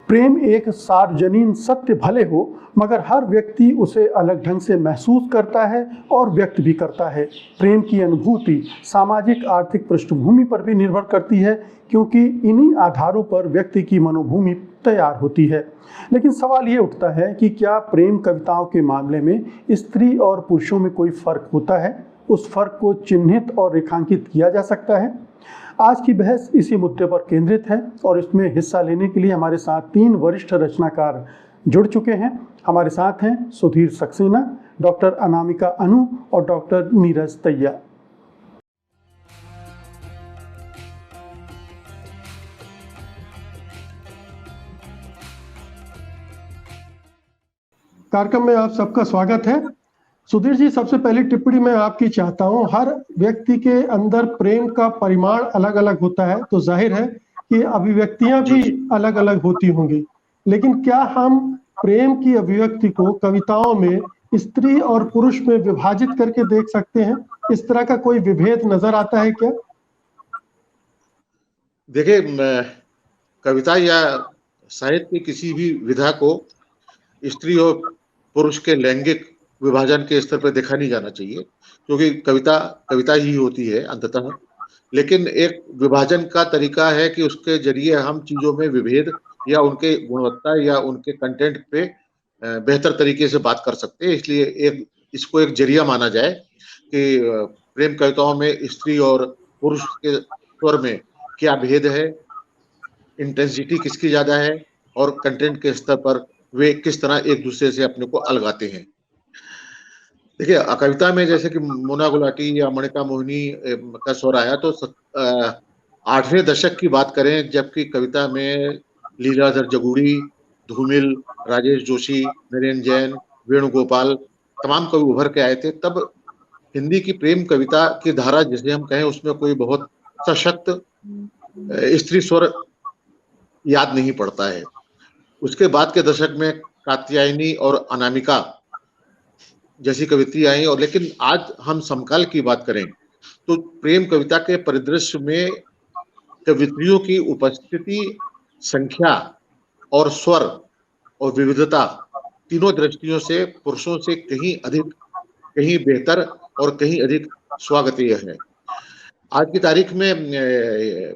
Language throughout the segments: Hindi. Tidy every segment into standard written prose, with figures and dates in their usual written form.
प्रेम एक सार्वजनीन सत्य भले हो, मगर हर व्यक्ति उसे अलग ढंग से महसूस करता है और व्यक्त भी करता है। प्रेम की अनुभूति सामाजिक आर्थिक पृष्ठभूमि पर भी निर्भर करती है, क्योंकि इन्हीं आधारों पर व्यक्ति की मनोभूमि तैयार होती है। लेकिन सवाल ये उठता है कि क्या प्रेम कविताओं के मामले में स्त्री और पुरुषों में कोई फर्क होता है? उस फर्क को चिन्हित और रेखांकित किया जा सकता है? आज की बहस इसी मुद्दे पर केंद्रित है और इसमें हिस्सा लेने के लिए हमारे साथ 3 वरिष्ठ रचनाकार जुड़ चुके हैं। हमारे साथ हैं सुधीर सक्सेना, डॉक्टर अनामिका अनु और डॉक्टर नीरज तैया। कार्यक्रम में आप सबका स्वागत है। सुधीर जी, सबसे पहली टिप्पणी मैं आपकी चाहता हूं। हर व्यक्ति के अंदर प्रेम का परिमाण अलग अलग होता है, तो जाहिर है कि अभिव्यक्तियां भी अलग अलग होती होंगी। लेकिन क्या हम प्रेम की अभिव्यक्ति को कविताओं में स्त्री और पुरुष में विभाजित करके देख सकते हैं? इस तरह का कोई विभेद नजर आता है क्या? देखिए, कविता या साहित्य की किसी भी विधा को स्त्री और पुरुष के लैंगिक विभाजन के स्तर पर देखा नहीं जाना चाहिए, क्योंकि कविता कविता ही होती है अंततः। लेकिन एक विभाजन का तरीका है कि उसके जरिए हम चीजों में विभेद या उनके गुणवत्ता या उनके कंटेंट पे बेहतर तरीके से बात कर सकते हैं। इसलिए इसको एक जरिया माना जाए कि प्रेम कविताओं में स्त्री और पुरुष के स्वर में क्या भेद है, इंटेंसिटी किसकी ज्यादा है और कंटेंट के स्तर पर वे किस तरह एक दूसरे से अपने को अलगाते हैं। देखिए, कविता में जैसे कि मोना गुलाटी या मणिका मोहिनी का स्वर आया, तो 8वें दशक की बात करें, जबकि कविता में लीलाधर जगूड़ी, धूमिल, राजेश जोशी, नरेन जैन, वेणुगोपाल तमाम कवि उभर के आए थे। तब हिंदी की प्रेम कविता की धारा जिसे हम कहें, उसमें कोई बहुत सशक्त स्त्री स्वर याद नहीं पड़ता है। उसके बाद के दशक में कात्यायनी और अनामिका जैसी कवित्री आई, और लेकिन आज हम समकाल की बात करें तो प्रेम कविता के परिदृश्य में कवित्रियों की उपस्थिति, संख्या और स्वर और विविधता तीनों दृष्टियों से पुरुषों से कहीं अधिक, कहीं बेहतर और कहीं अधिक स्वागतीय है। आज की तारीख में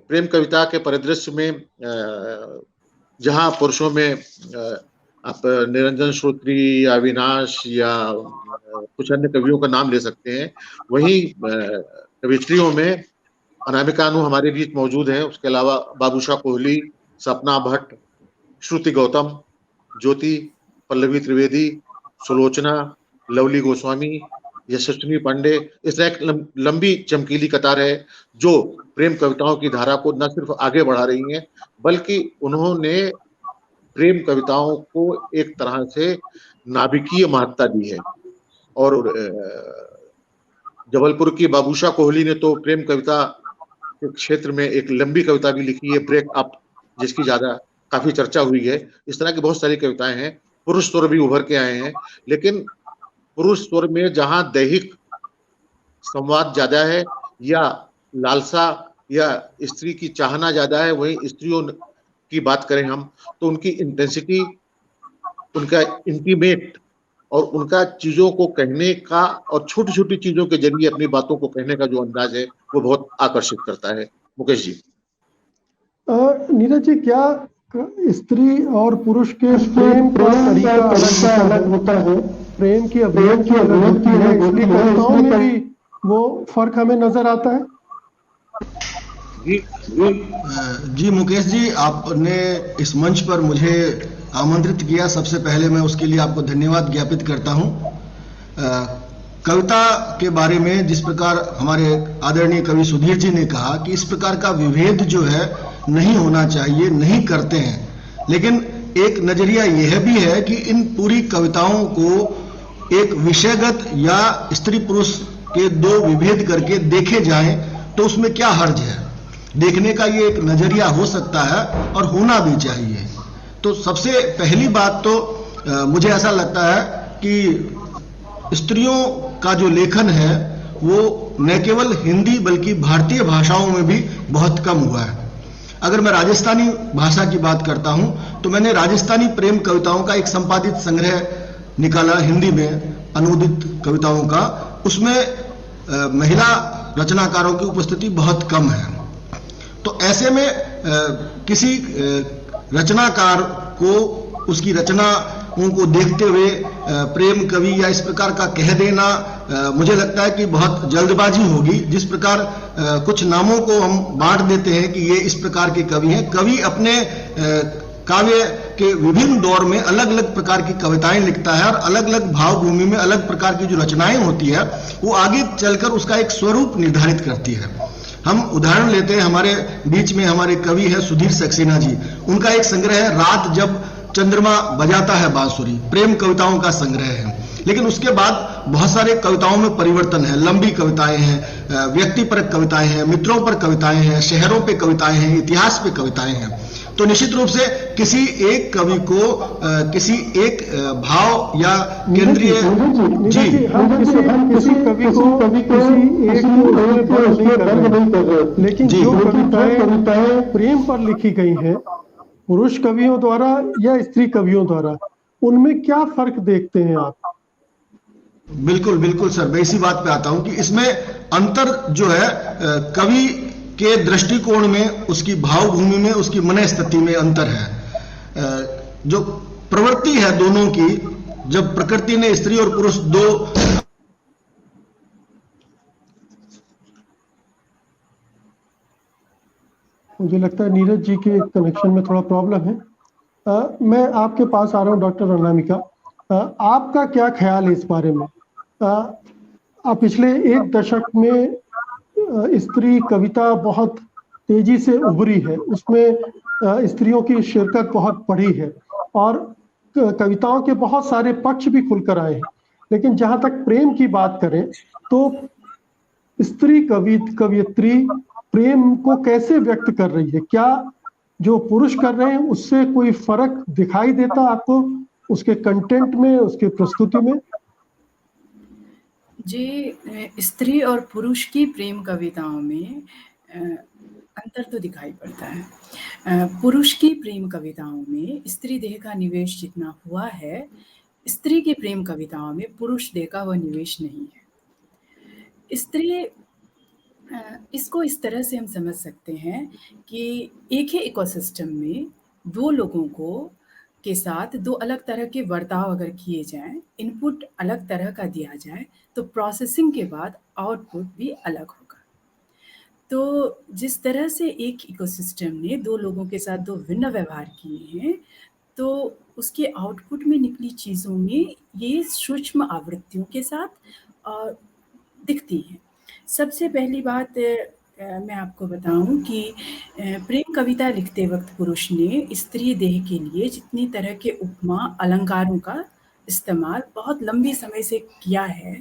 प्रेम कविता के परिदृश्य में जहां पुरुषों में आप निरंजन श्रोत्री या अविनाश या कुछ अन्य कवियों का नाम ले सकते हैं, वहीं कवित्रियों में अनामिका अनु हमारे बीच मौजूद हैं। उसके अलावा बाबूशाह कोहली, सपना भट्ट, श्रुति गौतम, ज्योति, पल्लवी त्रिवेदी, सुलोचना, लवली गोस्वामी, यशस्विनी पांडे, इस तरह एक लंबी चमकीली कतार है जो प्रेम कविताओं की धारा को न सिर्फ आगे बढ़ा रही हैं, बल्कि उन्होंने प्रेम कविताओं को एक तरह से नाभिकीय महत्ता दी है। और जबलपुर की बाबूशाह कोहली ने तो प्रेम कविता के क्षेत्र में एक लंबी कविता भी लिखी है, ब्रेक अप, जिसकी ज्यादा काफी चर्चा हुई है। इस तरह की बहुत सारी कविताएं हैं। पुरुष स्वर भी उभर के आए हैं, लेकिन पुरुष स्वर में जहां दैहिक संवाद ज्यादा है या लालसा या स्त्री की चाहना ज्यादा है, वहीं स्त्रियों की बात करें हम तो उनकी इंटेंसिटी, उनका इंटीमेट और उनका चीजों को कहने का और छोटी छोटी चीजों के जरिए अपनी बातों को कहने का जो अंदाज है वो बहुत आकर्षित करता है। मुकेश जी। नीरज जी, क्या स्त्री और पुरुष के प्रेम का तरीका अलग होता है? प्रेम की अभिव्यक्ति अलग होती है, इसलिए कविताओं में भी वो फर्क हमें नजर आता है। जी मुकेश जी, आपने इस मंच पर मुझे आमंत्रित किया, सबसे पहले मैं उसके लिए आपको धन्यवाद ज्ञापित करता हूं। कविता के बारे में जिस प्रकार हमारे आदरणीय कवि सुधीर जी ने कहा कि इस प्रकार का विभेद जो है नहीं होना चाहिए, नहीं करते हैं, लेकिन एक नजरिया यह भी है कि इन पूरी कविताओं को एक विषयगत या स्त्री पुरुष के दो विभेद करके देखे जाएं तो उसमें क्या हर्ज है। देखने का ये एक नजरिया हो सकता है और होना भी चाहिए। तो सबसे पहली बात तो मुझे ऐसा लगता है कि स्त्रियों का जो लेखन है वो न केवल हिंदी बल्कि भारतीय भाषाओं में भी बहुत कम हुआ है। अगर मैं राजस्थानी भाषा की बात करता हूं तो मैंने राजस्थानी प्रेम कविताओं का एक संपादित संग्रह निकाला हिंदी में अनुदित कविताओं का। उसमें महिला रचनाकारों की उपस्थिति बहुत कम है। तो ऐसे में किसी रचनाकार को उसकी रचनाओं को देखते हुए प्रेम कवि या इस प्रकार का कह देना मुझे लगता है कि बहुत जल्दबाजी होगी। जिस प्रकार कुछ नामों को हम बांट देते हैं कि ये इस प्रकार के कवि हैं। कवि अपने काव्य के विभिन्न दौर में अलग अलग प्रकार की कविताएं लिखता है और अलग अलग भावभूमि में अलग प्रकार की जो रचनाएं होती है वो आगे चलकर उसका एक स्वरूप निर्धारित करती है। हम उदाहरण लेते हैं, हमारे बीच में हमारे कवि है सुधीर सक्सेना जी, उनका एक संग्रह है रात जब चंद्रमा बजाता है बांसुरी, प्रेम कविताओं का संग्रह है। लेकिन उसके बाद बहुत सारे कविताओं में परिवर्तन है, लंबी कविताएं हैं, व्यक्तिपरक कविताएं हैं, मित्रों पर कविताएं हैं, शहरों पे कविताएं हैं, इतिहास पे कविताएं हैं। तो निश्चित रूप से किसी एक कवि को किसी एक भाव या केंद्रीय जी हम किसी कवि को किसी एक दर्ज नहीं कर रहे, लेकिन जो कविताएं प्रेम पर लिखी गई हैं पुरुष कवियों द्वारा या स्त्री कवियों द्वारा, उनमें क्या फर्क देखते हैं आप? बिल्कुल बिल्कुल सर, मैं इसी बात पे आता हूं कि इसमें अंतर जो है कवि के दृष्टिकोण में, उसकी भावभूमि में, उसकी मन स्थिति में अंतर है। जो प्रवृत्ति है दोनों की, जब प्रकृति ने स्त्री और पुरुष दो मुझे लगता है नीरज जी के कनेक्शन में थोड़ा प्रॉब्लम है। मैं आपके पास आ रहा हूं डॉक्टर अनामिका, आपका क्या ख्याल है इस बारे में? पिछले एक दशक में स्त्री कविता बहुत तेजी से उभरी है, उसमें स्त्रियों की शिरकत बहुत बढ़ी है और कविताओं के बहुत सारे पक्ष भी खुलकर आए हैं। लेकिन जहां तक प्रेम की बात करें तो स्त्री कवियत्री प्रेम को कैसे व्यक्त कर रही है? क्या जो पुरुष कर रहे हैं उससे कोई फर्क दिखाई देता आपको उसके कंटेंट में, उसके प्रस्तुति में? जी, स्त्री और पुरुष की प्रेम कविताओं में अंतर तो दिखाई पड़ता है। पुरुष की प्रेम कविताओं में स्त्री देह का निवेश जितना हुआ है, स्त्री की प्रेम कविताओं में पुरुष देह का वह निवेश नहीं है। स्त्री इसको इस तरह से हम समझ सकते हैं कि एक ही इकोसिस्टम में दो लोगों को के साथ दो अलग तरह के बर्ताव अगर किए जाएं, इनपुट अलग तरह का दिया जाए तो प्रोसेसिंग के बाद आउटपुट भी अलग होगा। तो जिस तरह से एक इकोसिस्टम ने दो लोगों के साथ दो भिन्न व्यवहार किए हैं, तो उसके आउटपुट में निकली चीज़ों में ये सूक्ष्म आवृत्तियों के साथ दिखती हैं। सबसे पहली बात मैं आपको बताऊं कि प्रेम कविता लिखते वक्त पुरुष ने स्त्री देह के लिए जितनी तरह के उपमा अलंकारों का इस्तेमाल बहुत लंबे समय से किया है,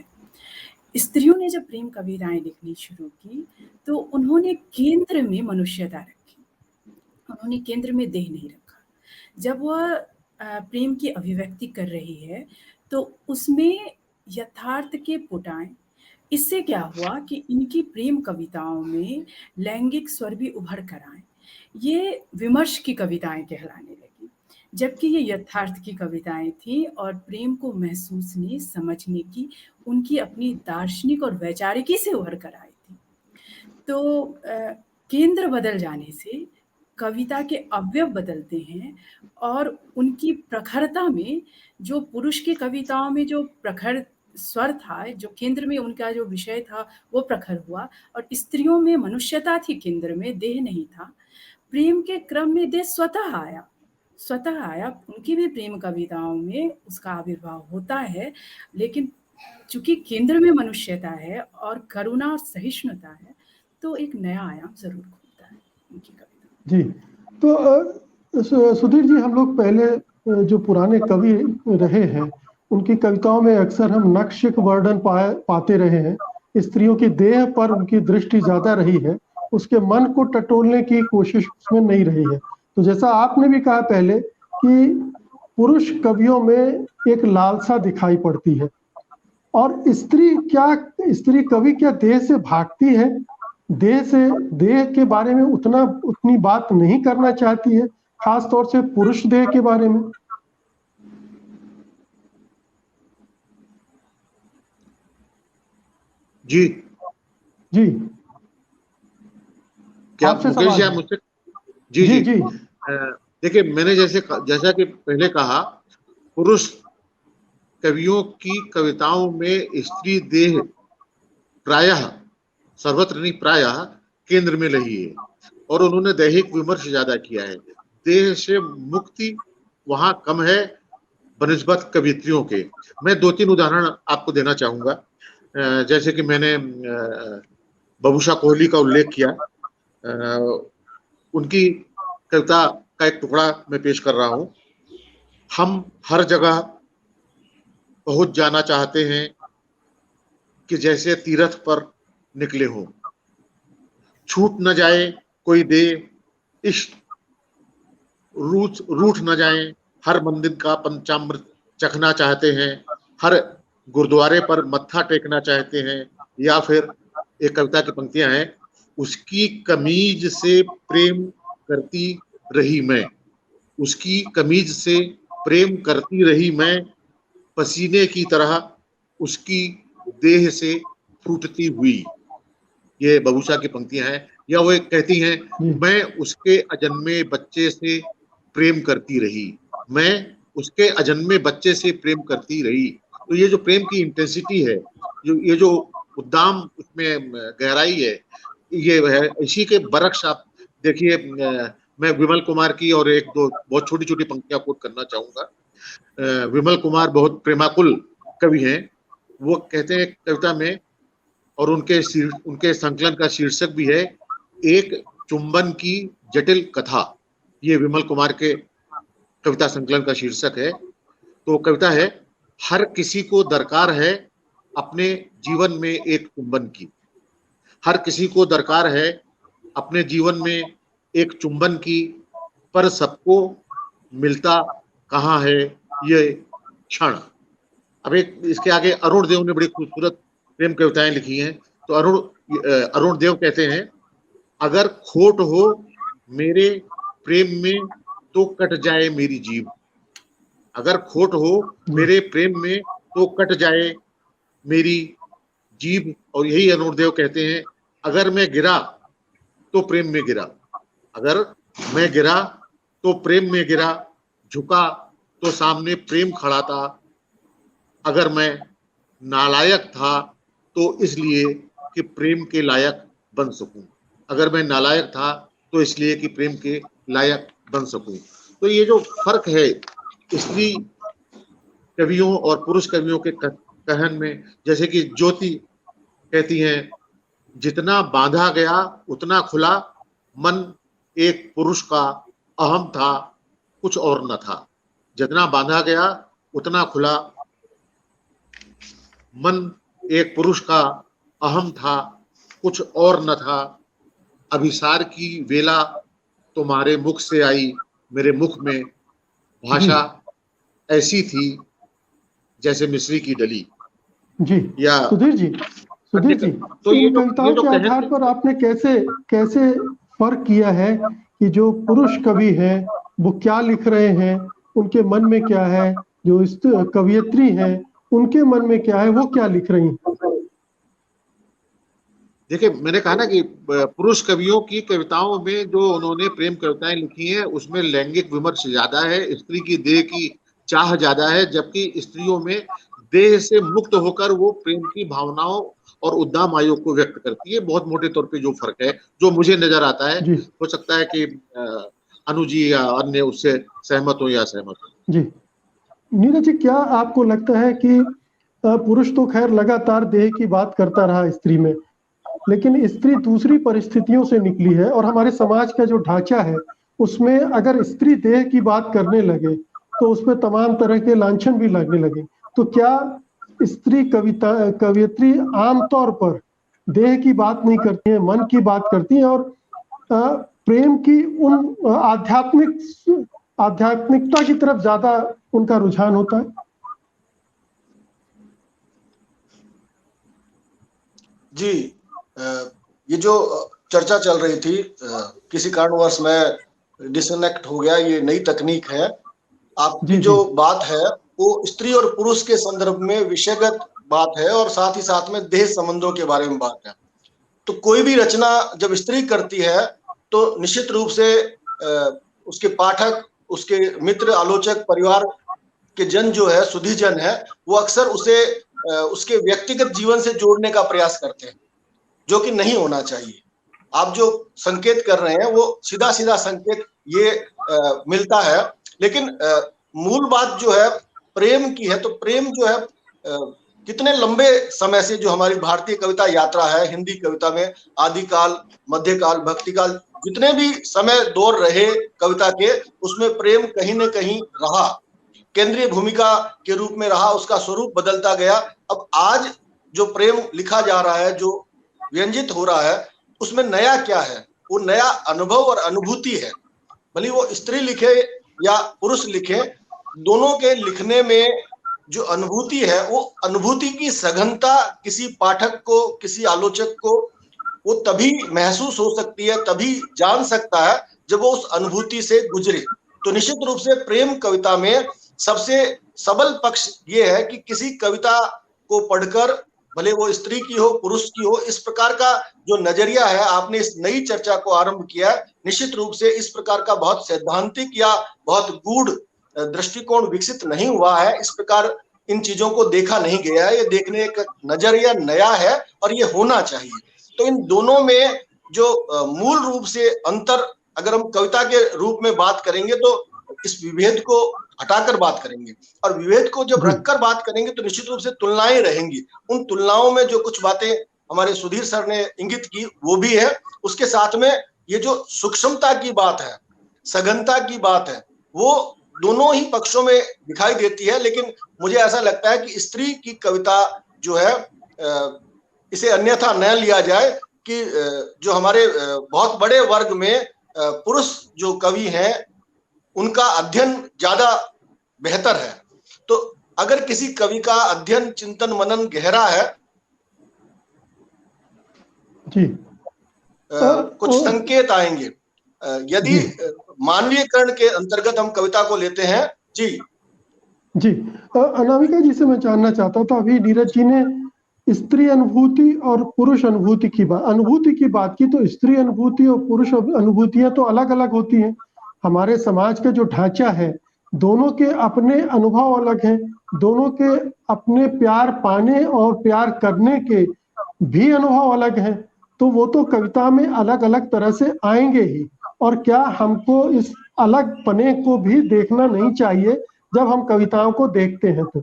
स्त्रियों ने जब प्रेम कविताएं लिखनी शुरू की तो उन्होंने केंद्र में मनुष्यता रखी, उन्होंने केंद्र में देह नहीं रखा। जब वह प्रेम की अभिव्यक्ति कर रही है तो उसमें यथार्थ के पुटाएं। इससे क्या हुआ कि इनकी प्रेम कविताओं में लैंगिक स्वर भी उभर कर आए। ये विमर्श की कविताएं कहलाने लगी, जबकि ये यथार्थ की कविताएं थी और प्रेम को महसूसने समझने की उनकी अपनी दार्शनिक और वैचारिकी से उभर कर आई थी। तो केंद्र बदल जाने से कविता के अवयव बदलते हैं और उनकी प्रखरता में, जो पुरुष की कविताओं में जो प्रखर स्वर था, जो केंद्र में उनका जो विषय था वो प्रखर हुआ, और स्त्रियों में मनुष्यता थी केंद्र में, देह नहीं था। प्रेम के क्रम में देह स्वतः आया। उनकी भी प्रेम कविताओं में उसका आविर्भाव होता है, लेकिन चूंकि केंद्र में मनुष्यता है और करुणा और सहिष्णुता है तो एक नया आयाम जरूर खुलता है उनकी कविता। जी, तो सुधीर जी, हम लोग पहले जो पुराने कवि रहे हैं उनकी कविताओं में अक्सर हम नक्शिक वर्णन पाते रहे हैं। स्त्रियों की देह पर उनकी दृष्टि ज्यादा रही है, उसके मन को टटोलने की कोशिश उसमें नहीं रही है। तो जैसा आपने भी कहा पहले कि पुरुष कवियों में एक लालसा दिखाई पड़ती है, और स्त्री कवि क्या देह से भागती है देह के बारे में उतनी बात नहीं करना चाहती है, खास तौर से पुरुष देह के बारे में? जी जी, क्या आपसे मुकेश सवाल जी है। आप मुझसे? जी जी जी जी देखिए, मैंने जैसा कि पहले कहा, पुरुष कवियों की कविताओं में स्त्री देह प्रायः, सर्वत्र नहीं प्रायः, केंद्र में रही है और उन्होंने दैहिक विमर्श ज्यादा किया है। देह से मुक्ति वहां कम है बनिस्बत कवित्रियों के। मैं 2-3 उदाहरण आपको देना चाहूंगा। जैसे कि मैंने बबूशा कोहली का उल्लेख किया, उनकी कविता का एक टुकड़ा मैं पेश कर रहा हूं। हम हर जगह पहुंच जाना चाहते हैं कि जैसे तीर्थ पर निकले हों, छूट न जाए कोई दे, इश्क रूठ न जाए, हर मंदिर का पंचामृत चखना चाहते हैं, हर गुरुद्वारे पर मत्था टेकना चाहते हैं। या फिर एक कविता की पंक्तियां हैं, उसकी कमीज से प्रेम करती रही मैं, उसकी कमीज से प्रेम करती रही मैं, पसीने की तरह उसकी देह से फूटती हुई। ये बबूशा की पंक्तियां हैं। या वो एक कहती हैं, जी मैं उसके अजन्मे बच्चे से प्रेम करती रही, मैं उसके अजन्मे बच्चे से प्रेम करती रही। तो ये जो प्रेम की इंटेंसिटी है, ये जो उद्दाम उसमें गहराई है, ये है। इसी के बरक्स आप देखिए, मैं विमल कुमार की और एक दो बहुत छोटी छोटी पंक्तियां कोट करना चाहूंगा। विमल कुमार बहुत प्रेमाकुल कवि हैं। वो कहते हैं कविता में, और उनके संकलन का शीर्षक भी है, एक चुंबन की जटिल कथा। ये विमल कुमार के कविता संकलन का शीर्षक है। तो कविता है, हर किसी को दरकार है अपने जीवन में एक चुंबन की, हर किसी को दरकार है अपने जीवन में एक चुंबन की, पर सबको मिलता कहाँ है ये क्षण। अब एक इसके आगे अरुण देव ने बड़ी खूबसूरत प्रेम कविताएं लिखी हैं। तो अरुण देव कहते हैं, अगर खोट हो मेरे प्रेम में तो कट जाए मेरी जीभ, अगर खोट हो जी मेरे प्रेम में तो कट जाए मेरी जीभ। और यही अरुण देव कहते हैं, अगर मैं गिरा तो प्रेम में गिरा, अगर मैं गिरा तो प्रेम में गिरा, झुका तो सामने प्रेम खड़ा था, अगर मैं नालायक था तो इसलिए कि प्रेम के लायक बन सकूं, अगर मैं नालायक था तो इसलिए कि प्रेम के लायक बन सकूं। तो ये जो फर्क है स्त्री कवियों और पुरुष कवियों के कहन में, जैसे कि ज्योति कहती हैं, जितना बांधा गया उतना खुला, मन एक पुरुष का अहम था कुछ और न था, जितना बांधा गया उतना खुला, मन एक पुरुष का अहम था कुछ और न था, अभिसार की वेला तुम्हारे मुख से आई, मेरे मुख में जी भाषा ऐसी थी जैसे मिस्री की डली। जी या सुधीर जी, सुधीर जी, तो इन कविताओं जो के कहन आधार पर आपने कैसे कैसे फर्क किया है कि जो पुरुष कवि हैं वो क्या लिख रहे हैं, उनके मन में क्या है, जो इस कवियत्री हैं उनके मन में क्या है, वो क्या लिख रही हैं? देखिए, मैंने कहा ना कि पुरुष कवियों की कविताओं में जो उन्होंने प्रेम कविताएं लिखी हैं उसमें लैंगिक विमर्श ज्यादा है, स्त्री की देह की चाह ज्यादा है, जबकि स्त्रियों में देह से मुक्त होकर वो प्रेम की भावनाओं और उद्दाम आयोग को व्यक्त करती है। बहुत मोटे तौर पे जो फर्क है, जो मुझे नजर आता है, जी हो सकता है कि अनु जी या अन्य उससे सहमत हो या असहमत हो। जी, नीरज जी, क्या आपको लगता है कि पुरुष तो खैर लगातार देह की बात करता रहा स्त्री में, लेकिन स्त्री दूसरी परिस्थितियों से निकली है और हमारे समाज का जो ढांचा है उसमें अगर स्त्री देह की बात करने लगे तो उसमें तमाम तरह के लांछन भी लगने लगे। तो क्या स्त्री कवियत्री आमतौर पर देह की बात नहीं करती है, मन की बात करती है और प्रेम की उन आध्यात्मिकता की तरफ ज्यादा उनका रुझान होता है? जी, ये जो चर्चा चल रही थी, किसी कारणवश मैं डिसकनेक्ट हो गया, ये नई तकनीक है। आपकी जो बात है वो स्त्री और पुरुष के संदर्भ में विषयगत बात है और साथ ही साथ में देह संबंधों के बारे में बात है। तो कोई भी रचना जब स्त्री करती है तो निश्चित रूप से उसके पाठक, उसके मित्र, आलोचक, परिवार के जन जो है, सुधी जन है, वो अक्सर उसे उसके व्यक्तिगत जीवन से जोड़ने का प्रयास करते हैं, जो कि नहीं होना चाहिए। आप जो संकेत कर रहे हैं वो सीधा सीधा संकेत ये मिलता है, लेकिन मूल बात जो है प्रेम की है। तो प्रेम जो है कितने लंबे समय से जो हमारी भारतीय कविता यात्रा है, हिंदी कविता में आदिकाल, मध्यकाल, भक्तिकाल, जितने भी समय दौर रहे कविता के, उसमें प्रेम कहीं न कहीं रहा, केंद्रीय भूमिका के रूप में रहा, उसका स्वरूप बदलता गया। अब आज जो प्रेम लिखा जा रहा है, जो व्यंजित हो रहा है, उसमें नया क्या है? वो नया अनुभव और अनुभूति है। भले वो स्त्री लिखे या पुरुष लिखे, दोनों के लिखने में जो अनुभूति है, वो अनुभूति की सघनता किसी पाठक को, किसी आलोचक को वो तभी महसूस हो सकती है, तभी जान सकता है जब वो उस अनुभूति से गुजरे। तो निश्चित रूप से प्रेम कविता में सबसे सबल पक्ष ये है कि किसी कविता को पढ़कर, भले वो स्त्री की हो, पुरुष की हो, इस प्रकार का जो नजरिया है, आपने इस नई चर्चा को आरंभ किया, निश्चित रूप से इस प्रकार का बहुत सैद्धांतिक या बहुत गूढ़ दृष्टिकोण विकसित नहीं हुआ है। इस प्रकार इन चीजों को देखा नहीं गया है। ये देखने का नजरिया नया है और ये होना चाहिए। तो इन दोनों में जो मूल रूप से अंतर, अगर हम कविता के रूप में बात करेंगे तो इस विभेद को हटाकर बात करेंगे, और विभेद को जब रखकर बात करेंगे तो निश्चित रूप से तुलनाएं रहेंगी। उन तुलनाओं में जो कुछ बातें हमारे सुधीर सर ने इंगित की वो भी है, उसके साथ में ये जो सूक्ष्मता की बात है, सघनता की बात है, वो दोनों ही पक्षों में दिखाई देती है। लेकिन मुझे ऐसा लगता है कि स्त्री की कविता जो है, इसे अन्यथा न लिया जाए कि जो हमारे बहुत बड़े वर्ग में पुरुष जो कवि हैं उनका अध्ययन ज्यादा बेहतर है। तो अगर किसी कवि का अध्ययन, चिंतन, मनन गहरा है जी, कुछ संकेत आएंगे। यदि मानवीयकरण के अंतर्गत हम कविता को लेते हैं। जी जी, अनामिका जी से मैं जानना चाहता था, अभी नीरज जी ने स्त्री अनुभूति और पुरुष अनुभूति की बात की, तो स्त्री अनुभूति और पुरुष अनुभूतियां तो अलग अलग होती हैं। हमारे समाज का जो ढांचा है, दोनों के अपने अनुभव अलग हैं, दोनों के अपने प्यार पाने और प्यार करने के भी अनुभव अलग हैं। तो वो तो कविता में अलग अलग तरह से आएंगे ही। और क्या हमको इस अलग पने को भी देखना नहीं चाहिए जब हम कविताओं को देखते हैं? तो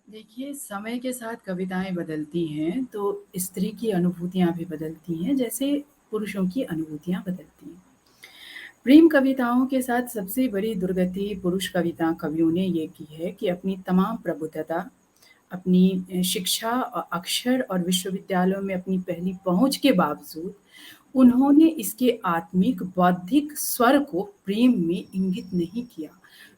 देखिए, समय के साथ कविताएं बदलती हैं तो स्त्री की अनुभूतियां भी बदलती हैं, जैसे पुरुषों की अनुभूतियां बदलती हैं। प्रेम कविताओं के साथ सबसे बड़ी दुर्गति पुरुष कवियों ने ये की है कि अपनी तमाम प्रबुद्धता, अपनी शिक्षा, अक्षर और विश्वविद्यालयों में अपनी पहली पहुंच के बावजूद उन्होंने इसके आत्मिक बौद्धिक स्वर को प्रेम में इंगित नहीं किया।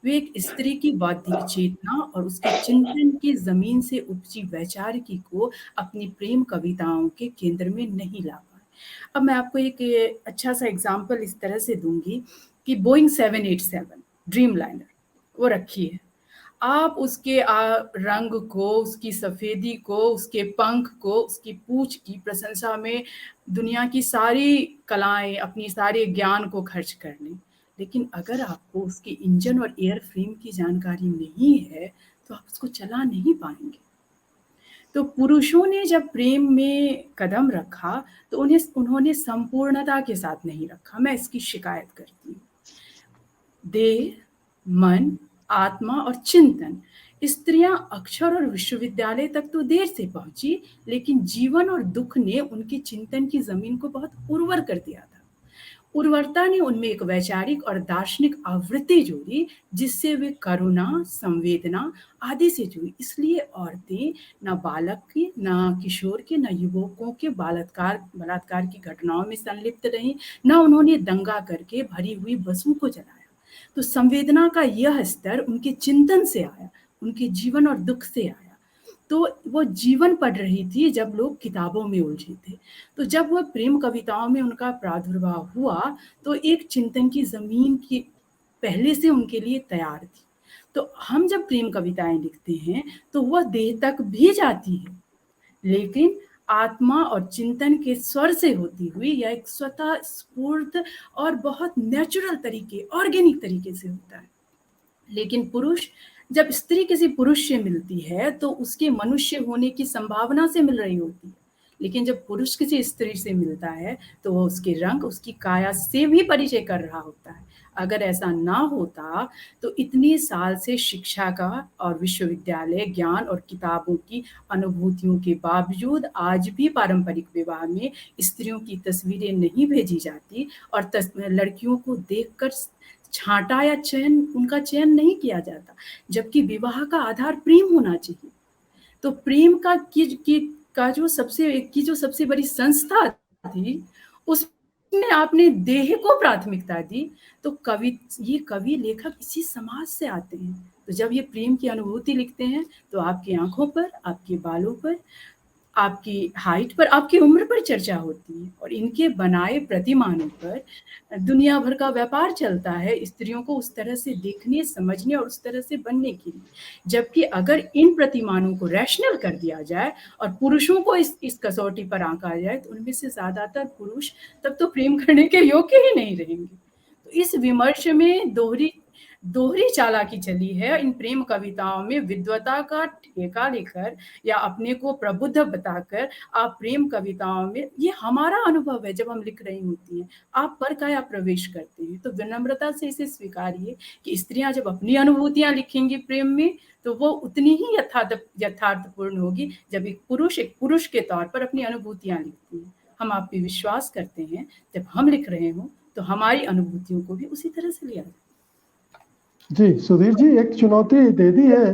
वे एक स्त्री की बौद्धिक चेतना और उसके चिंतन की जमीन से उपजी वैचारिकी को अपनी प्रेम कविताओं के केंद्र में नहीं ला पाए। अब मैं आपको एक अच्छा सा एग्जाम्पल इस तरह से दूंगी कि बोइंग 787 ड्रीम लाइनर वो रखी है। आप उसके रंग को, उसकी सफ़ेदी को, उसके पंख को, उसकी पूंछ की प्रशंसा में दुनिया की सारी कलाएं, अपनी सारे ज्ञान को खर्च कर लें, लेकिन अगर आपको उसके इंजन और एयर फ्रेम की जानकारी नहीं है तो आप उसको चला नहीं पाएंगे। तो पुरुषों ने जब प्रेम में कदम रखा तो उन्होंने संपूर्णता के साथ नहीं रखा। मैं इसकी शिकायत करती हूँ। देह, मन, आत्मा और चिंतन, स्त्रियां अक्षर और विश्वविद्यालय तक तो देर से पहुंची, लेकिन जीवन और दुख ने उनके चिंतन की जमीन को बहुत उर्वर कर दिया था। उर्वरता ने उनमें एक वैचारिक और दार्शनिक आवृत्ति जोड़ी, जिससे वे करुणा, संवेदना आदि से जुड़ी। इसलिए औरतें न बालक की, न किशोर के, न युवकों के बलात्कार की घटनाओं में संलिप्त रहीं, न उन्होंने दंगा करके भरी हुई बसों को जलाया। तो संवेदना का यह स्तर उनके चिंतन से आया, उनके जीवन और दुख से आया। तो वो जीवन पढ़ रही थी जब लोग किताबों में उलझे थे। तो जब वह प्रेम कविताओं में उनका प्रादुर्भाव हुआ, तो एक चिंतन की ज़मीन की पहले से उनके लिए तैयार थी। तो हम जब प्रेम कविताएँ लिखते हैं, तो वह देह तक भी जाती है, लेकिन आत्मा और चिंतन के स्वर से होती हुई यह एक स्वतः स्फूर्त और बहुत नेचुरल तरीके, ऑर्गेनिक तरीके से होता है। लेकिन पुरुष, जब स्त्री किसी पुरुष से मिलती है तो उसके मनुष्य होने की संभावना से मिल रही होती है, लेकिन जब पुरुष किसी स्त्री से मिलता है तो वो उसके रंग, उसकी काया से भी परिचय कर रहा होता है। अगर ऐसा ना होता तो इतने साल से शिक्षा का और विश्वविद्यालय ज्ञान और किताबों की अनुभूतियों के बावजूद आज भी पारंपरिक विवाह में स्त्रियों की तस्वीरें नहीं भेजी जाती और लड़कियों को देखकर छांटा या उनका चयन नहीं किया जाता, जबकि विवाह का आधार प्रेम होना चाहिए। तो प्रेम की जो सबसे बड़ी संस्था थी, उसमें आपने देह को प्राथमिकता दी। तो ये कवि लेखक इसी समाज से आते हैं। तो जब ये प्रेम की अनुभूति लिखते हैं तो आपकी आंखों पर, आपके बालों पर, आपकी हाइट पर, आपकी उम्र पर चर्चा होती है और इनके बनाए प्रतिमानों पर दुनिया भर का व्यापार चलता है स्त्रियों को उस तरह से देखने, समझने और उस तरह से बनने के लिए। जबकि अगर इन प्रतिमानों को रैशनल कर दिया जाए और पुरुषों को इस कसौटी पर आंका जाए तो उनमें से ज्यादातर पुरुष तब तो प्रेम करने के योग्य ही नहीं रहेंगे। तो इस विमर्श में दोहरी चालाकी चली है। इन प्रेम कविताओं में विद्वता का ठेका लेकर या अपने को प्रबुद्ध बताकर आप प्रेम कविताओं में, ये हमारा अनुभव है जब हम लिख रही होती हैं, आप पर काया प्रवेश करते हैं। तो विनम्रता से इसे स्वीकारिए कि स्त्रियां जब अपनी अनुभूतियां लिखेंगी प्रेम में तो वो उतनी ही यथार्थपूर्ण होगी जब एक पुरुष के तौर पर अपनी अनुभूतियां लिखती हैं। हम आप पे विश्वास करते हैं, जब हम लिख रहे हों तो हमारी अनुभूतियों को भी उसी तरह से लिया जाए। जी सुधीर जी, एक चुनौती दे दी है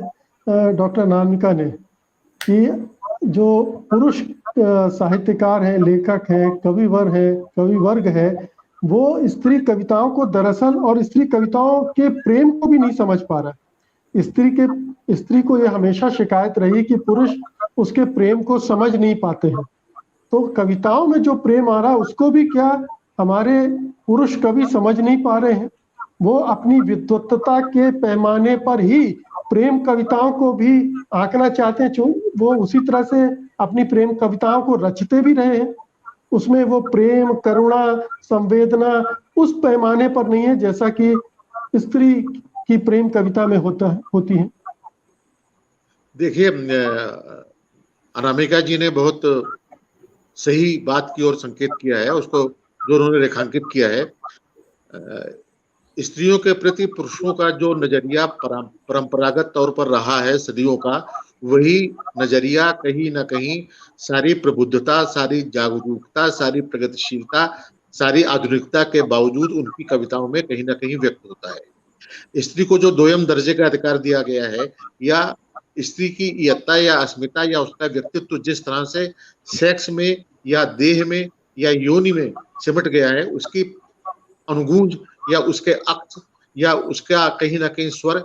डॉक्टर अनामिका ने कि जो पुरुष साहित्यकार हैं, लेखक हैं, कविवर्ग है, वो स्त्री कविताओं को दरअसल और स्त्री कविताओं के प्रेम को भी नहीं समझ पा रहा। स्त्री को ये हमेशा शिकायत रही कि पुरुष उसके प्रेम को समझ नहीं पाते हैं। तो कविताओं में जो प्रेम आ रहा है उसको भी क्या हमारे पुरुष कवि समझ नहीं पा रहे हैं? वो अपनी विद्वत्ता के पैमाने पर ही प्रेम कविताओं को भी आंकना चाहते हैं। वो उसी तरह से अपनी प्रेम कविताओं को रचते भी रहे हैं, उसमें वो प्रेम, करुणा, संवेदना उस पैमाने पर नहीं है जैसा कि स्त्री की प्रेम कविता में होती है। देखिए, अनामिका जी ने बहुत सही बात की ओर संकेत किया है, उसको जो उन्होंने रेखांकित किया है। स्त्रियों के प्रति पुरुषों का जो नजरिया परंपरागत तौर पर रहा है सदियों का, वही नजरिया कहीं ना कहीं सारी प्रबुद्धता, सारी जागरूकता, सारी प्रगतिशीलता, सारी आधुनिकता के बावजूद उनकी कविताओं में कहीं ना कहीं व्यक्त होता है। स्त्री को जो दोयम दर्जे का अधिकार दिया गया है, या स्त्री की इयत्ता या अस्मिता या उसका व्यक्तित्व जिस तरह से सेक्स में या देह में या योनि में सिमट गया है, उसकी अनुगूंज या उसके अक्ष या उसका कहीं ना कहीं स्वर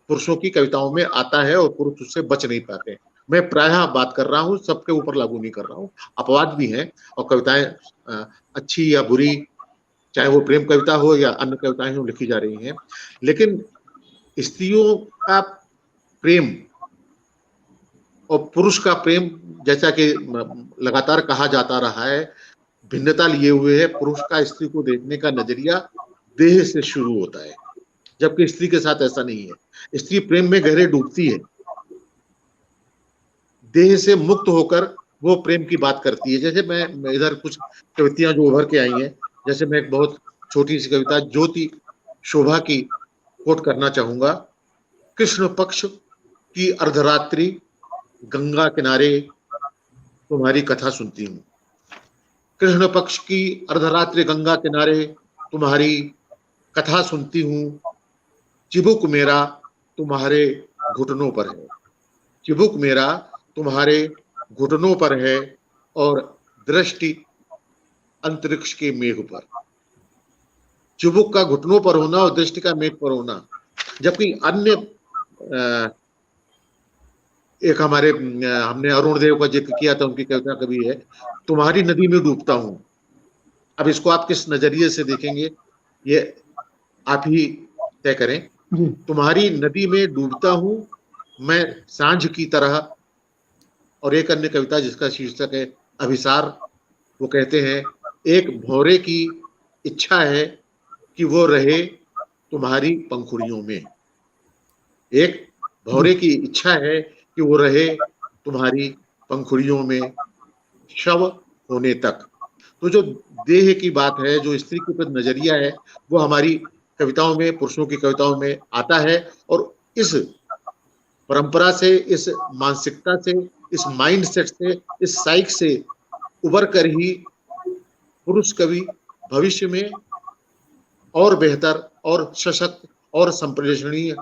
पुरुषों की कविताओं में आता है और पुरुष उससे बच नहीं पाते। मैं प्रायः बात कर रहा हूँ, सबके ऊपर लागू नहीं कर रहा हूँ, अपवाद भी हैं और कविताएं अच्छी या बुरी, चाहे वो प्रेम कविता हो या अन्य कविताएं हो, लिखी जा रही हैं। लेकिन स्त्रियों का प्रेम और पुरुष का प्रेम, जैसा कि लगातार कहा जाता रहा है, भिन्नता लिए हुए है। पुरुष का स्त्री को देखने का नजरिया देह से शुरू होता है, जबकि स्त्री के साथ ऐसा नहीं है। स्त्री प्रेम में गहरे डूबती है, देह से मुक्त होकर वो प्रेम की बात करती है। जैसे मैं इधर कुछ कविताएं जो उभर के आई हैं, जैसे मैं एक बहुत छोटी सी कविता ज्योति शोभा की कोट करना चाहूंगा। कृष्ण पक्ष की अर्धरात्रि गंगा किनारे तुम्हारी कथा सुनती हूँ। कृष्ण पक्ष की अर्धरात्रि गंगा किनारे तुम्हारी कथा सुनती हूँ। चिबुक मेरा तुम्हारे घुटनों पर है, चिबुक मेरा तुम्हारे घुटनों पर है और दृष्टि अंतरिक्ष के मेघ पर। चिबुक का घुटनों पर होना और दृष्टि का मेघ पर होना, जबकि अन्य एक हमारे हमने अरुण देव का जिक्र किया था, उनकी कविता कभी है, तुम्हारी नदी में डूबता हूं। अब इसको आप किस नजरिए से देखेंगे ये आप ही तय करें। जी तुम्हारी नदी में डूबता हूं मैं सांझ की तरह, और एक अन्य कविता जिसका शीर्षक है अभिसार, वो कहते हैं एक भौरे की इच्छा है कि वो रहे तुम्हारी पंखुड़ियों में। एक भौरे की इच्छा है कि वो रहे तुम्हारी पंखुड़ियों में शव होने तक। तो जो देह की बात है, जो स्त्री के प्रति नजरिया है, वो हमारी कविताओं में, पुरुषों की कविताओं में आता है। और इस परंपरा से, इस मानसिकता से, इस माइंड सेट से, इस साइक से उबर कर ही पुरुष कवि भविष्य में और बेहतर और सशक्त और संप्रेषणीय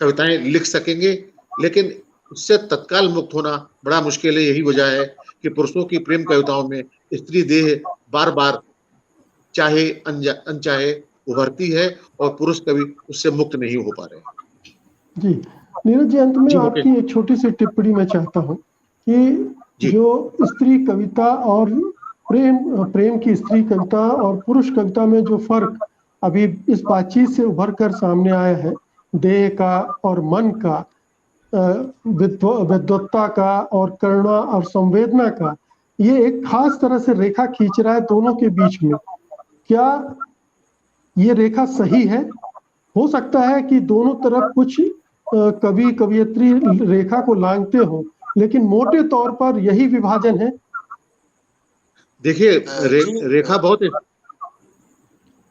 कविताएं लिख सकेंगे। लेकिन उससे तत्काल मुक्त होना बड़ा मुश्किल है। यही वजह है कि पुरुषों की प्रेम कविताओं में स्त्री देह बार बार चाहे अनचाहे उभरती है और पुरुष कवि उससे मुक्त नहीं हो पा रहे। जी नीरज जी, अंत में जी, ओके। आपकी एक छोटी सी टिप्पणी मैं चाहता हूँ कि जी। जो स्त्री कविता और प्रेम की स्त्री कविता और पुरुष कविता में जो फर्क अभी इस बातचीत से उभर कर सामने आया है, देह का और मन का, विद्वत्ता का और करुणा और संवेदना का, ये एक खास तरह से रेखा खींच रहा है दोनों के बीच में। क्या ये रेखा सही है? हो सकता है कि दोनों तरफ कुछ कवि कवियत्री रेखा को लांघते हो, लेकिन मोटे तौर पर यही विभाजन है। देखिए जी रेखा बहुत है।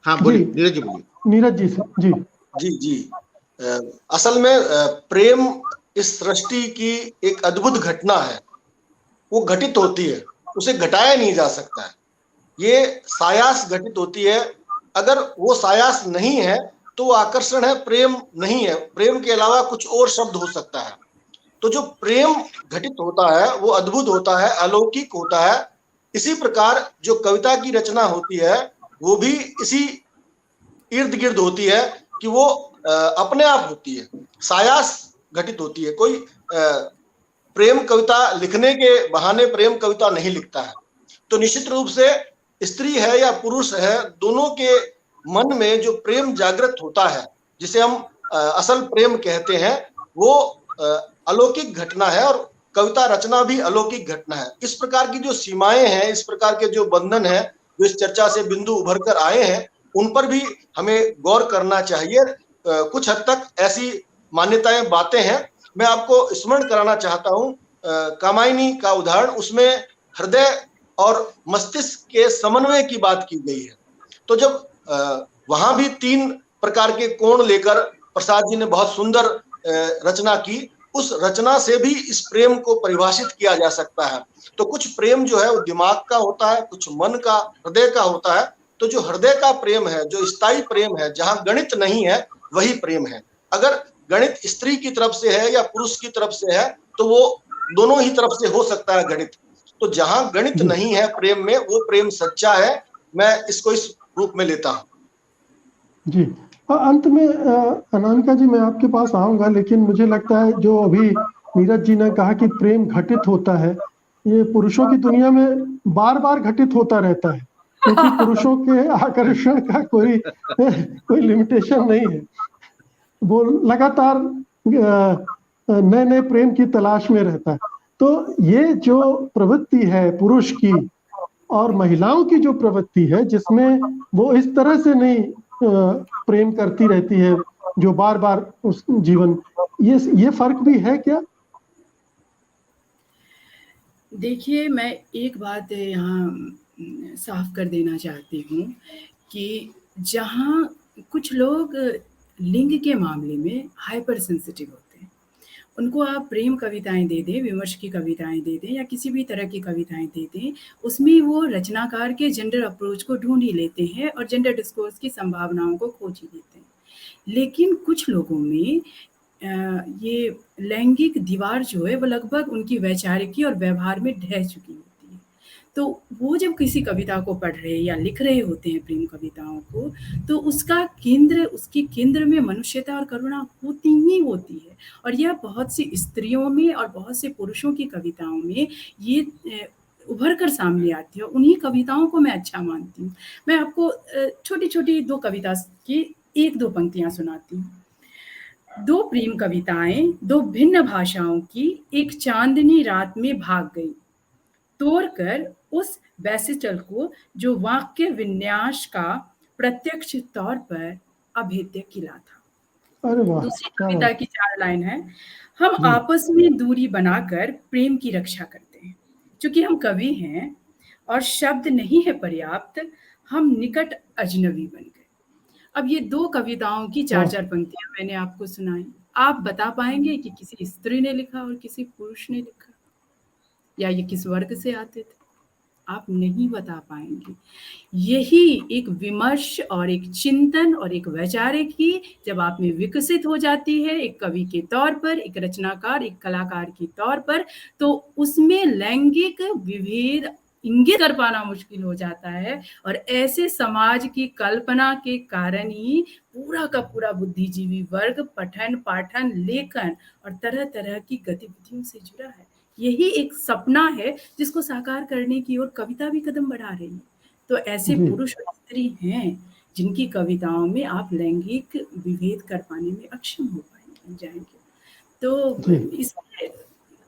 हाँ बोलिए नीरज जी, बोलिए। नीरज जी से जी जी जी असल में प्रेम इस सृष्टि की एक अद्भुत घटना है। वो घटित होती है, उसे घटाया नहीं जा सकता है। ये सायास घटित होती है। अगर वो सायास नहीं है तो आकर्षण है, प्रेम नहीं है। प्रेम के अलावा कुछ और शब्द हो सकता है। तो जो प्रेम घटित होता है वो अद्भुत होता है, अलौकिक होता है। इसी प्रकार जो कविता की रचना होती है वो भी इसी इर्द गिर्द होती है कि वो अपने आप होती है, सायास घटित होती है। कोई प्रेम कविता लिखने के बहाने प्रेम कविता नहीं लिखता है। तो निश्चित रूप से स्त्री है या पुरुष है, दोनों के मन में जो प्रेम जागृत होता है, जिसे हम असल प्रेम कहते हैं, वो अलौकिक घटना है और कविता रचना भी अलौकिक घटना है। इस प्रकार की जो सीमाएं हैं, इस प्रकार के जो बंधन हैं, जो इस चर्चा से बिंदु उभर कर आए हैं, उन पर भी हमें गौर करना चाहिए। कुछ हद तक ऐसी मान्यताएं, बातें हैं। मैं आपको स्मरण कराना चाहता हूं कामायनी का उदाहरण। उसमें हृदय और मस्तिष्क के समन्वय की बात की गई है। तो जब वहां भी 3 प्रकार के कोण लेकर प्रसाद जी ने बहुत सुंदर रचना की, उस रचना से भी इस प्रेम को परिभाषित किया जा सकता है। तो कुछ प्रेम जो है वो दिमाग का होता है, कुछ मन का, हृदय का होता है। तो जो हृदय का प्रेम है, जो स्थायी प्रेम है, जहां गणित नहीं है, वही प्रेम है। अगर गणित स्त्री की तरफ से है या पुरुष की तरफ से है तो वो दोनों ही तरफ से हो सकता है गणित। तो जहां गणित नहीं है प्रेम में, वो प्रेम सच्चा है। मैं इसको इस रूप में लेता हूं। जी अंत में अनामिका जी, मैं आपके पास आऊंगा, लेकिन मुझे लगता है जो अभी नीरज जी ने कहा कि प्रेम घटित होता है, ये पुरुषों की दुनिया में बार बार घटित होता रहता है, क्योंकि पुरुषों के आकर्षण का कोई लिमिटेशन नहीं है। वो लगातार नए नए प्रेम की तलाश में रहता है। तो ये जो प्रवृत्ति है पुरुष की और महिलाओं की जो प्रवृत्ति है, जिसमें वो इस तरह से नहीं प्रेम करती रहती है जो बार बार उस जीवन, ये फर्क भी है क्या? देखिए, मैं एक बात यहाँ साफ कर देना चाहती हूँ कि जहाँ कुछ लोग लिंग के मामले में हाइपर सेंसिटिव होते हैं, उनको आप प्रेम कविताएं दे दें, विमर्श की कविताएं दे दें या किसी भी तरह की कविताएं दे दें, उसमें वो रचनाकार के जेंडर अप्रोच को ढूंढ ही लेते हैं और जेंडर डिस्कोर्स की संभावनाओं को खोज ही लेते हैं। लेकिन कुछ लोगों में ये लैंगिक दीवार जो है वो लगभग उनकी वैचारिकी और व्यवहार में ढह चुकी होती है। तो वो जब किसी कविता को पढ़ रहे या लिख रहे होते हैं प्रेम कविताओं को, तो उसके केंद्र में मनुष्यता और करुणा होती ही होती है। और यह बहुत सी स्त्रियों में और बहुत से पुरुषों की कविताओं में ये उभर कर सामने आती है। उन्हीं कविताओं को मैं अच्छा मानती हूँ। मैं आपको छोटी-छोटी 2 कविता की 1-2 पंक्तियाँ सुनाती हूँ। 2 प्रेम कविताएँ 2 भिन्न भाषाओं की एक चाँदनी रात में भाग गई, तोड़कर उस वैसिकल को जो वाक्य विन्यास का प्रत्यक्ष तौर पर अभेद्य किला था। अरे वाह, दूसरी क्या कविता बात। की 4 लाइन है, हम आपस में दूरी बनाकर प्रेम की रक्षा करते हैं। चूँकि हम कवि हैं और शब्द नहीं है पर्याप्त, हम निकट अजनबी बन गए। अब ये 2 कविताओं की 4-4 पंक्तियाँ मैंने आपको सुनाई। आप बता पाएँगे कि किसी स्त्री ने लिखा और किसी पुरुष ने लिखा? या ये किस वर्ग से आते थे? आप नहीं बता पाएँगे। यही एक विमर्श और एक चिंतन और एक वैचारिक ही जब आप में विकसित हो जाती है एक कवि के तौर पर, एक रचनाकार, एक कलाकार के तौर पर, तो उसमें लैंगिक विभेद इंगित कर पाना मुश्किल हो जाता है। और ऐसे समाज की कल्पना के कारण ही पूरा का पूरा बुद्धिजीवी वर्ग पठन-पाठन, लेखन और तरह-तरह की गतिविधियों से जुड़ा है। यही एक सपना है जिसको साकार करने की ओर कविता भी कदम बढ़ा रही है। तो ऐसे जी। पुरुष और स्त्री हैं जिनकी कविताओं में आप लैंगिक विभेद कर पाने में अक्षम हो जाएँगे। तो जी। इसमें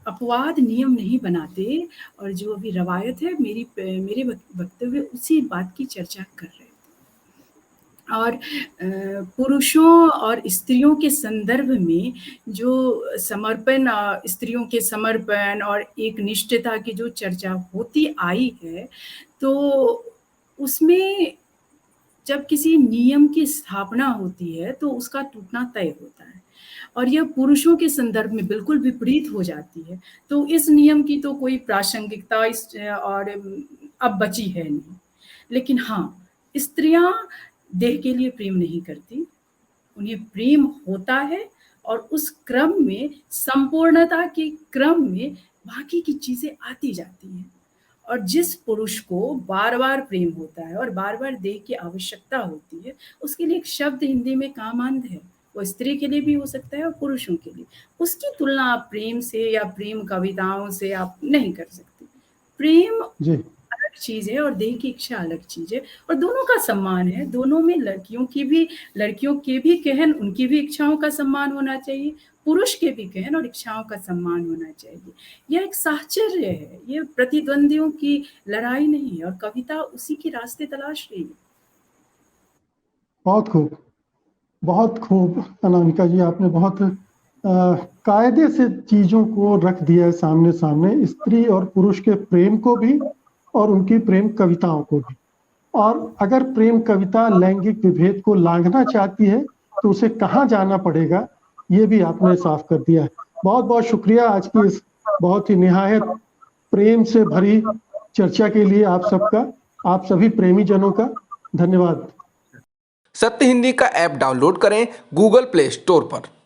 अपवाद नियम नहीं बनाते। और जो अभी रवायत है मेरे वक्तव्य उसी बात की चर्चा कर रहे थे। और पुरुषों और स्त्रियों के संदर्भ में जो समर्पण स्त्रियों के समर्पण और एक निष्ठता की जो चर्चा होती आई है, तो उसमें जब किसी नियम की स्थापना होती है तो उसका टूटना तय होता है। और यह पुरुषों के संदर्भ में बिल्कुल विपरीत हो जाती है। तो इस नियम की तो कोई प्रासंगिकता और अब बची है नहीं। लेकिन हाँ, स्त्रियाँ देह के लिए प्रेम नहीं करती, उन्हें प्रेम होता है और उस क्रम में संपूर्णता के क्रम में बाकी की चीज़ें आती जाती हैं। और जिस पुरुष को बार-बार प्रेम होता है और बार-बार देह की आवश्यकता होती है, उसके लिए एक शब्द हिंदी में कामांध है। वो स्त्री के लिए भी हो सकता है और पुरुषों के लिए। उसकी तुलना आप प्रेम से या प्रेम कविताओं से आप नहीं कर सकते। प्रेम जी। अलग चीज़ है और देह की इच्छा अलग चीज़ है। और दोनों का सम्मान है। दोनों में लड़कियों के भी कहन, उनकी भी इच्छाओं का सम्मान होना चाहिए, पुरुष के भी कहन और इच्छाओं का सम्मान होना चाहिए। यह एक साहचर्य है, ये प्रतिद्वंदियों की लड़ाई नहीं है और कविता उसी के रास्ते तलाश रही है। बहुत खूब, बहुत खूब अनामिका जी, आपने बहुत कायदे से चीज़ों को रख दिया है सामने-सामने, स्त्री और पुरुष के प्रेम को भी और उनकी प्रेम कविताओं को भी। और अगर प्रेम कविता लैंगिक विभेद को लांघना चाहती है, तो उसे कहाँ जाना पड़ेगा, ये भी आपने साफ कर दिया है। बहुत-बहुत शुक्रिया आज की इस बहुत ही निहायत प्रेम से भरी चर्चा के लिए आप सबका, आप सभी प्रेमी जनों का धन्यवाद। सत्य हिंदी का ऐप डाउनलोड करें गूगल प्ले स्टोर पर।